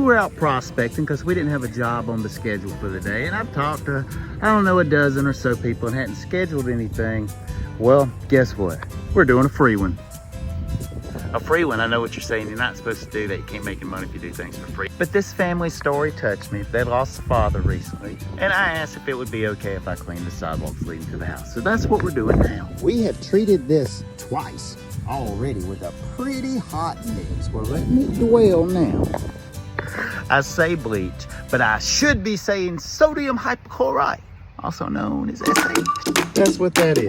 were out prospecting because we didn't have a job on the schedule for the day. And I've talked to, I don't know, a dozen or so people and hadn't scheduled anything. Well, guess what? We're doing a free one. A free one, I know what you're saying. You're not supposed to do that. You can't make any money if you do things for free. But this family story touched me. They lost a father recently. And I asked if it would be okay if I cleaned the sidewalks leading to the house. So that's what we're doing now. We have treated this twice already with a pretty hot mix. We're letting it dwell now. I say bleach, but I should be saying sodium hypochlorite, also known as SH. That's what that is.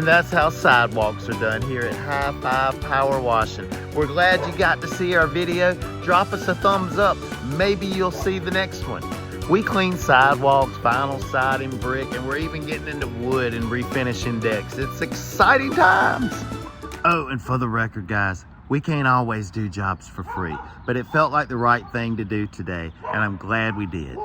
And that's how sidewalks are done here at High Five Power Washing. We're glad you got to see our video. Drop us a thumbs up. Maybe you'll see the next one. We clean sidewalks, vinyl siding, brick, and we're even getting into wood and refinishing decks. It's exciting times. Oh, and for the record, guys, we can't always do jobs for free, but it felt like the right thing to do today, and I'm glad we did.